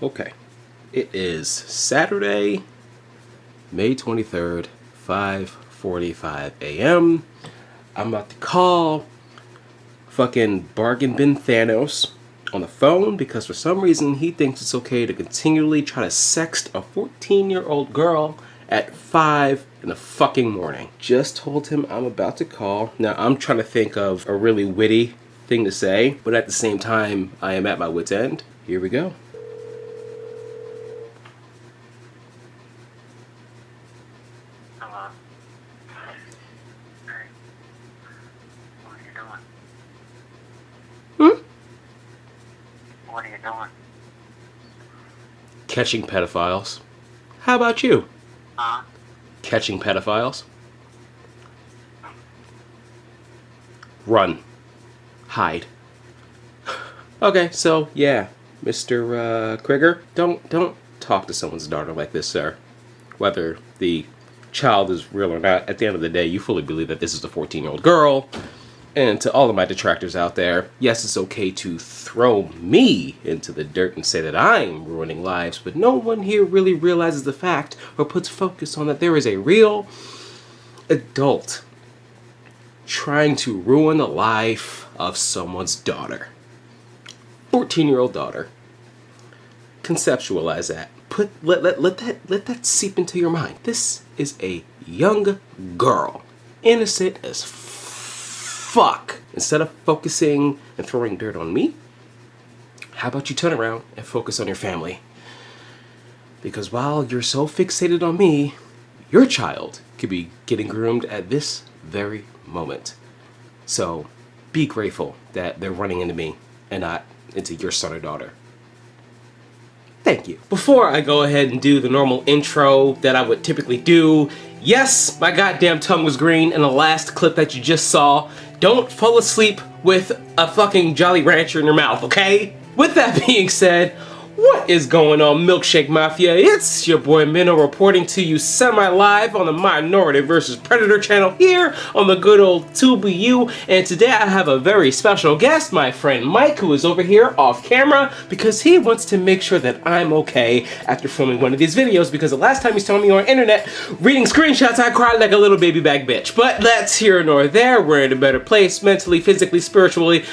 Okay, it is Saturday, May 23rd, 5:45 a.m. I'm about to call fucking bargain bin Thanos on the phone because for some reason he thinks it's okay to continually try to sext a 14-year-old girl at 5 in the fucking morning. Just told him I'm about to call. Now I'm trying to think of a really witty thing to say, but at the same time I am at my wit's end. Here we go. Hello. Hey. What are you doing? What are you doing? Catching pedophiles. How about you? Huh? Catching pedophiles. Run. Hide. Okay, so yeah, Mr. Crigger, don't talk to someone's daughter like this, sir. Whether the child is real or not, at the end of the day, you fully believe that this is a 14-year-old girl. And to all of my detractors out there, yes, it's okay to throw me into the dirt and say that I'm ruining lives, but no one here really realizes the fact or puts focus on that there is a real adult trying to ruin the life of someone's daughter. 14-year-old daughter. Conceptualize that. Let that seep into your mind. This is a young girl, innocent as fuck. Instead of focusing and throwing dirt on me, how about you turn around and focus on your family? Because while you're so fixated on me, your child could be getting groomed at this very moment. So be grateful that they're running into me and not into your son or daughter. Thank you. Before I go ahead and do the normal intro that I would typically do, yes, my goddamn tongue was green in the last clip that you just saw. Don't fall asleep with a fucking Jolly Rancher in your mouth, okay? With that being said, what is going on, Milkshake Mafia? It's your boy Minnow reporting to you semi-live on the Minority vs. Predator channel here on the good old TubeU. And today I have a very special guest, my friend Mike, who is over here off camera because he wants to make sure that I'm okay after filming one of these videos, because the last time he saw me on internet reading screenshots, I cried like a little baby bag bitch. But that's here nor there. We're in a better place mentally, physically, spiritually.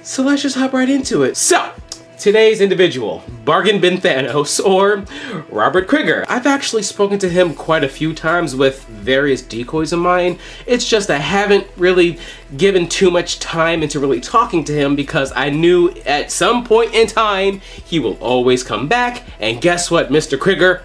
So let's just hop right into it. So, today's individual, Bargain Bin Thanos, or Robert Crigger. I've actually spoken to him quite a few times with various decoys of mine. It's just I haven't really given too much time into really talking to him because I knew at some point in time he will always come back. And guess what, Mr. Crigger?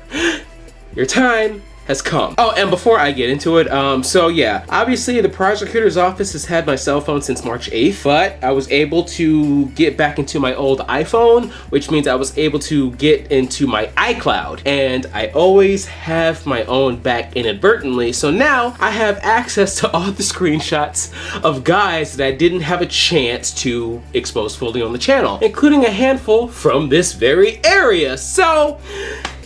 Your time has come. Oh, and before I get into it, so yeah, obviously the prosecutor's office has had my cell phone since March 8th, but I was able to get back into my old iPhone, which means I was able to get into my iCloud, and I always have my own back inadvertently, so now I have access to all the screenshots of guys that I didn't have a chance to expose fully on the channel, including a handful from this very area. So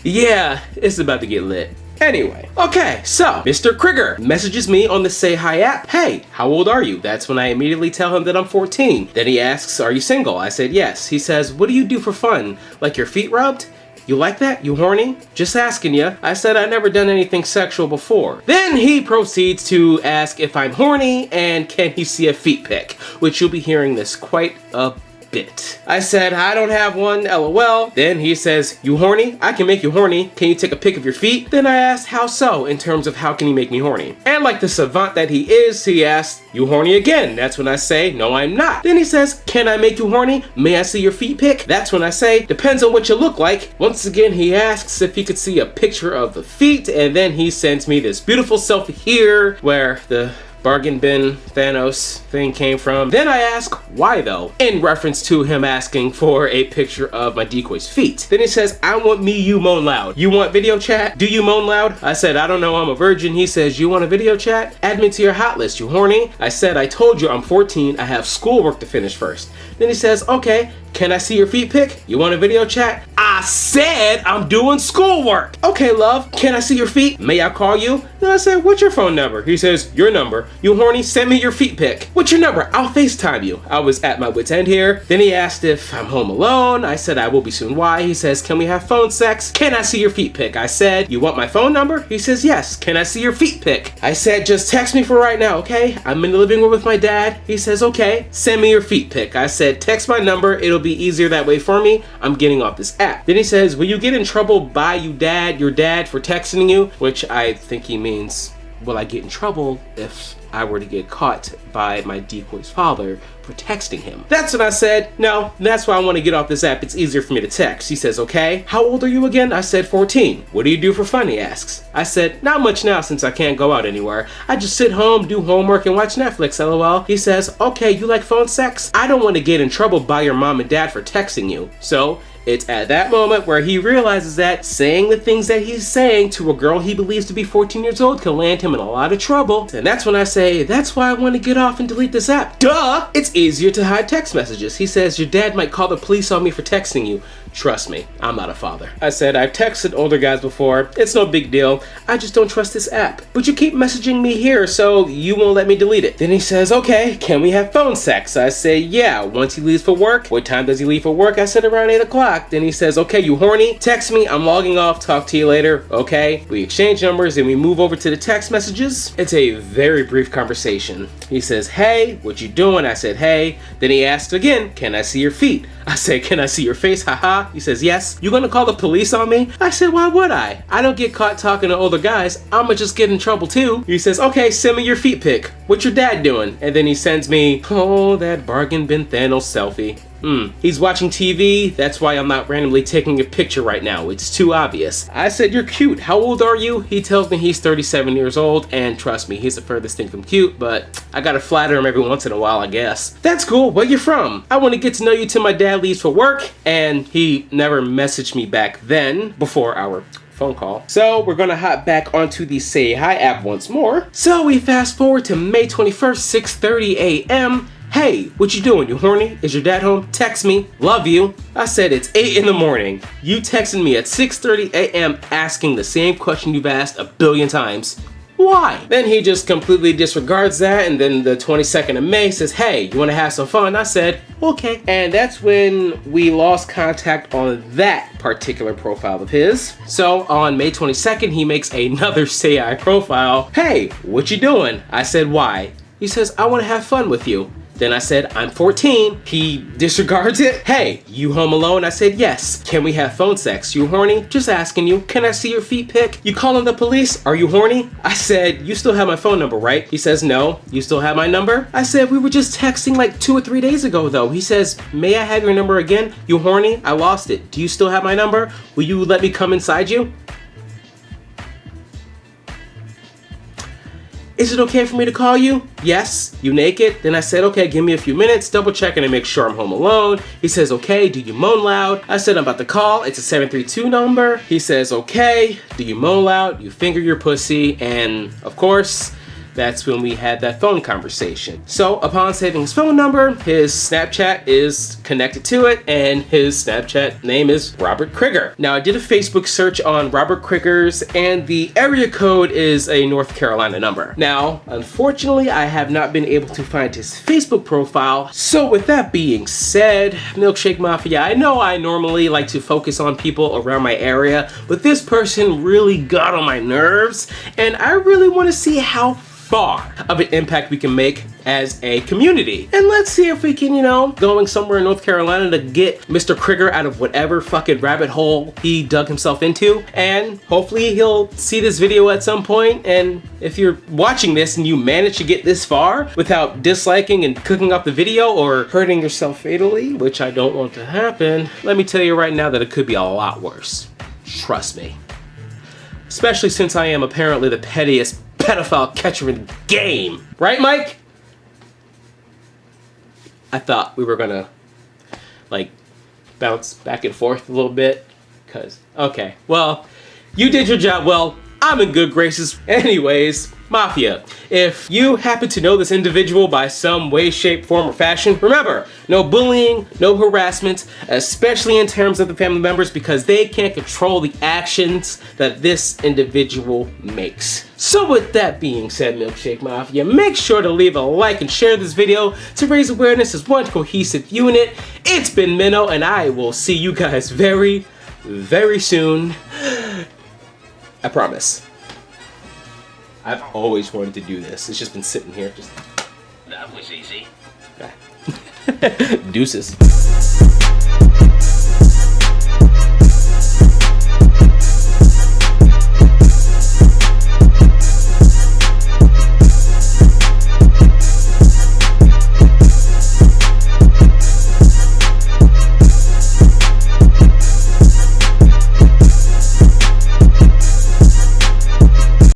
yeah, it's about to get lit. Anyway, okay, so Mr. Crigger messages me on the Say Hi app. Hey, how old are you? That's when I immediately tell him that I'm 14. Then he asks, are you single? I said yes. He says, what do you do for fun? Like your feet rubbed? You like that? You horny? Just asking ya. I said I never done anything sexual before. Then he proceeds to ask if I'm horny and can he see a feet pic, which you'll be hearing this quite a bit. I said, I don't have one, LOL. Then he says, you horny? I can make you horny. Can you take a pic of your feet? Then I asked, how so, in terms of how can he make me horny? And like the savant that he is, he asked, you horny again? That's when I say, no, I'm not. Then he says, can I make you horny? May I see your feet pic? That's when I say, depends on what you look like. Once again, he asks if he could see a picture of the feet, and then he sends me this beautiful selfie here where the Bargain Bin Thanos thing came from. Then I ask why though, in reference to him asking for a picture of my decoy's feet. Then he says, I want me, you moan loud. You want video chat? Do you moan loud? I said, I don't know, I'm a virgin. He says, you want a video chat? Add me to your hot list, you horny? I said, I told you I'm 14, I have schoolwork to finish first. Then he says, okay, can I see your feet pic? You want a video chat? I said I'm doing schoolwork. Okay, love, can I see your feet? May I call you? Then I said, what's your phone number? He says, your number. You horny? Send me your feet pic. What's your number? I'll FaceTime you. I was at my wit's end here. Then he asked if I'm home alone. I said, I will be soon. Why? He says, can we have phone sex? Can I see your feet pic? I said, you want my phone number? He says, yes. Can I see your feet pic? I said, just text me for right now, okay? I'm in the living room with my dad. He says, okay. Send me your feet pic. I said, text my number. It'll be easier that way for me. I'm getting off this app. Then he says, will you get in trouble by your dad for texting you? Which I think he means, will I get in trouble if I were to get caught by my decoy's father for texting him? That's what I said. No, that's why I want to get off this app. It's easier for me to text. He says, okay. How old are you again? I said 14. What do you do for fun? He asks. I said, not much now since I can't go out anywhere. I just sit home, do homework, and watch Netflix, lol. He says, okay, you like phone sex? I don't want to get in trouble by your mom and dad for texting you. So it's at that moment where he realizes that saying the things that he's saying to a girl he believes to be 14 years old can land him in a lot of trouble. And that's when I say, that's why I want to get off and delete this app. Duh! It's easier to hide text messages. He says, your dad might call the police on me for texting you. Trust me, I'm not a father. I said, I've texted older guys before. It's no big deal. I just don't trust this app. But you keep messaging me here, so you won't let me delete it. Then he says, okay, can we have phone sex? I say, yeah, once he leaves for work. What time does he leave for work? I said around 8 o'clock. Then he says, okay, you horny? Text me, I'm logging off, talk to you later. Okay, we exchange numbers and we move over to the text messages. It's a very brief conversation. He says, hey, what you doing? I said, hey. Then he asked again, can I see your feet? I said, can I see your face? Haha. He says, yes. You gonna call the police on me? I said, why would I? I don't get caught talking to older guys. I'ma just get in trouble too. He says, okay, send me your feet pic. What's your dad doing? And then he sends me, oh, that bargain bin Thanos selfie. He's watching TV. That's why I'm not randomly taking a picture right now. It's too obvious. I said, you're cute. How old are you? He tells me he's 37 years old, and trust me, he's the furthest thing from cute, but I gotta flatter him every once in a while, I guess. That's cool. Where you from? I want to get to know you till my dad leaves for work, and he never messaged me back then, before our phone call. So we're gonna hop back onto the Say Hi app once more. So we fast forward to May 21st, 6:30 a.m. Hey, what you doing? You horny? Is your dad home? Text me. Love you. I said it's 8 in the morning. You texting me at 6:30 a.m. asking the same question you've asked a billion times. Why? Then he just completely disregards that, and then the 22nd of May says, hey, you wanna have some fun? I said, okay. And that's when we lost contact on that particular profile of his. So on May 22nd, he makes another Say Hi profile. Hey, what you doing? I said, why? He says, I wanna have fun with you. Then I said, I'm 14. He disregards it. Hey, you home alone? I said, yes. Can we have phone sex? You horny? Just asking you. Can I see your feet pic? You calling the police? Are you horny? I said, you still have my phone number, right? He says, no. You still have my number? I said, we were just texting like 2 or 3 days ago though. He says, may I have your number again? You horny? I lost it. Do you still have my number? Will you let me come inside you? Is it okay for me to call you? Yes. You naked? Then I said, okay, give me a few minutes, double checking to make sure I'm home alone. He says, okay, do you moan loud? I said, I'm about to call. It's a 732 number. He says, okay, do you moan loud? You finger your pussy. And of course, that's when we had that phone conversation. So upon saving his phone number, his Snapchat is connected to it, and his Snapchat name is Robert Crigger. Now I did a Facebook search on Robert Crigger's, and the area code is a North Carolina number. Now, unfortunately, I have not been able to find his Facebook profile. So with that being said, Milkshake Mafia, I know I normally like to focus on people around my area, but this person really got on my nerves, and I really want to see how far of an impact we can make as a community. And let's see if we can, going somewhere in North Carolina to get Mr. Crigger out of whatever fucking rabbit hole he dug himself into. And hopefully he'll see this video at some point. And if you're watching this and you manage to get this far without disliking and clicking up the video or hurting yourself fatally, which I don't want to happen, let me tell you right now that it could be a lot worse. Trust me. Especially since I am apparently the pettiest pedophile catcher in the game. Right, Mike? I thought we were gonna, bounce back and forth a little bit. Okay. Well, you did your job well. I'm in good graces. Anyways, Mafia, if you happen to know this individual by some way, shape, form, or fashion, remember, no bullying, no harassment, especially in terms of the family members, because they can't control the actions that this individual makes. So with that being said, Milkshake Mafia, make sure to leave a like and share this video to raise awareness as one cohesive unit. It's been Minnow, and I will see you guys very, very soon. I promise. I've always wanted to do this. It's just been sitting here. That was easy. Deuces.